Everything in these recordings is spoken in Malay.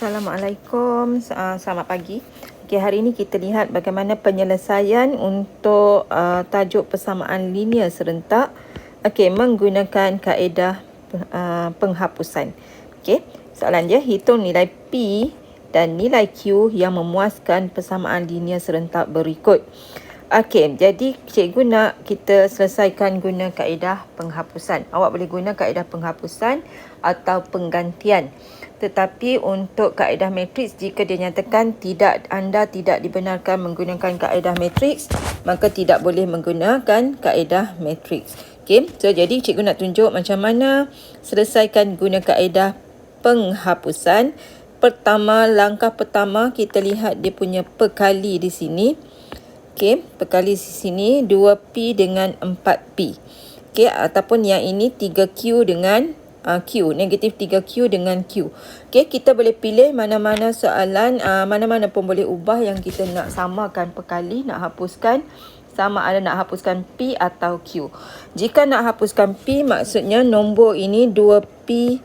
Assalamualaikum, selamat pagi. Okay, hari ini kita lihat bagaimana penyelesaian untuk tajuk persamaan linear serentak menggunakan kaedah penghapusan. Okay, soalan dia, hitung nilai P dan nilai Q yang memuaskan persamaan linear serentak berikut. Okey, jadi cikgu nak kita selesaikan guna kaedah penghapusan. Awak boleh guna kaedah penghapusan atau penggantian. Tetapi untuk kaedah matriks, jika dia nyatakan anda tidak dibenarkan menggunakan kaedah matriks, maka tidak boleh menggunakan kaedah matriks. Okey, so jadi cikgu nak tunjuk macam mana selesaikan guna kaedah penghapusan. Langkah pertama kita lihat dia punya perkali di sini. Okey, perkali di sini 2P dengan 4P. Okey, ataupun yang ini 3Q dengan Q, negatif 3Q dengan Q. Okey, kita boleh pilih mana-mana soalan, mana-mana pun boleh ubah yang kita nak samakan perkali, nak hapuskan, sama ada nak hapuskan P atau Q. Jika nak hapuskan P, maksudnya nombor ini 2P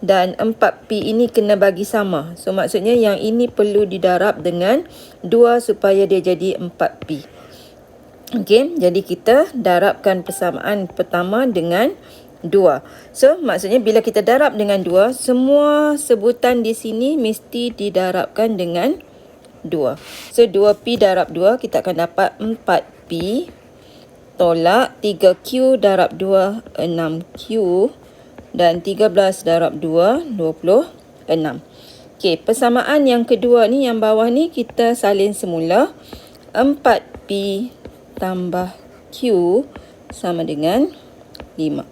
dan 4P ini kena bagi sama. So maksudnya yang ini perlu didarab dengan 2 supaya dia jadi 4P. Okey, jadi kita darabkan persamaan pertama dengan 2. So maksudnya bila kita darab dengan 2, semua sebutan di sini mesti didarabkan dengan 2. So 2P darab 2, kita akan dapat 4P tolak 3Q darab 2, 6Q. Dan 13 darab 2, 26. Okey, persamaan yang kedua ni, yang bawah ni kita salin semula. 4P tambah Q sama dengan 5.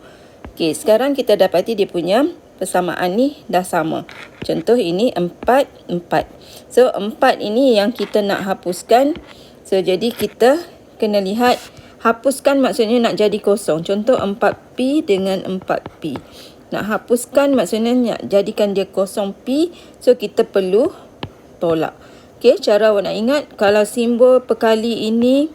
Okey, sekarang kita dapati dia punya persamaan ni dah sama. Contoh ini 4, 4. So, 4 ini yang kita nak hapuskan. So, jadi kita kena lihat, hapuskan maksudnya nak jadi kosong. Contoh 4P dengan 4P. Nak hapuskan maksudnya nak jadikan dia kosong P. So kita perlu tolak. Okey, cara awak nak ingat, kalau simbol perkali ini,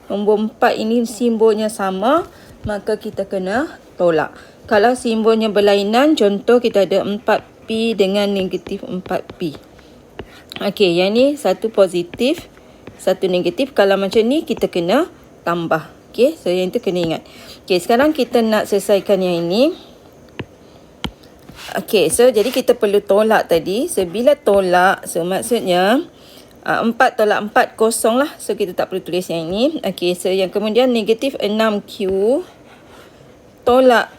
nombor 4 ini simbolnya sama, maka kita kena tolak. Kalau simbolnya berlainan, contoh kita ada 4P dengan negatif 4P. Okey, yang ni satu positif, satu negatif. Kalau macam ni, kita kena tambah. Okey, so yang itu kena ingat. Okey, sekarang kita nak selesaikan yang ini. Okey, so jadi kita perlu tolak tadi. So bila tolak, so maksudnya 4 tolak 4 kosong lah. So kita tak perlu tulis yang ini. Okey, so yang kemudian negatif 6Q tolak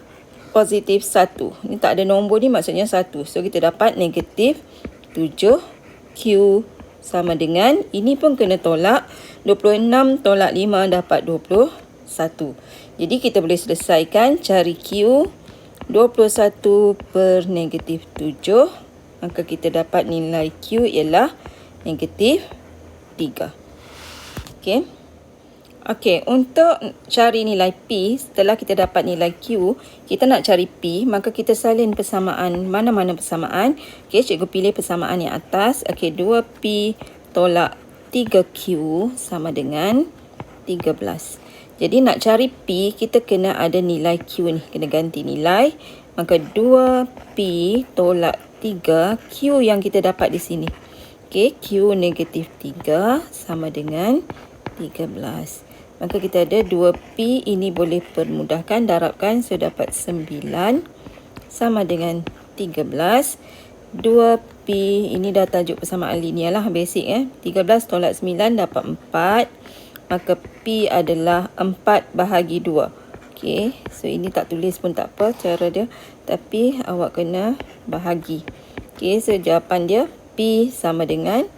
positif 1. Ni tak ada nombor ni, maksudnya 1. So kita dapat negatif 7Q sama dengan, ini pun kena tolak, 26 tolak 5 dapat 21. Jadi kita boleh selesaikan, cari Q. 21 per negatif 7. Maka kita dapat nilai Q ialah negatif 3. Okey. Okey, untuk cari nilai P, setelah kita dapat nilai Q, kita nak cari P, maka kita salin persamaan, mana-mana persamaan. Okey, cikgu pilih persamaan yang atas. Okey, 2P tolak 3Q sama dengan 13. Jadi nak cari P, kita kena ada nilai Q ni. Kena ganti nilai. Maka 2P tolak 3. Q yang kita dapat di sini. Okey, Q negatif 3 sama dengan 13. Maka kita ada 2P. Ini boleh permudahkan. Darabkan. So dapat 9 sama dengan 13. 2P. Ini dah tajuk persamaan linear lah. Basic 13 tolak 9 dapat 4. Maka P adalah 4 bahagi 2. Okey, so ini tak tulis pun tak apa cara dia. Tapi awak kena bahagi. Okey, so jawapan dia P sama dengan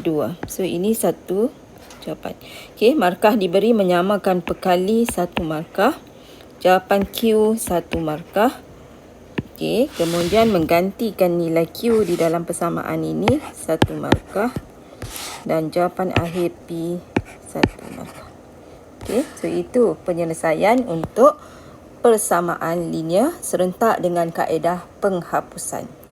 2. So ini satu jawapan. Okey, markah diberi menyamakan perkali 1 markah. Jawapan Q 1 markah. Okey, kemudian menggantikan nilai Q di dalam persamaan ini 1 markah. Dan jawapan akhir P 1 markah. Okey, so itu penyelesaian untuk persamaan linear serentak dengan kaedah penghapusan.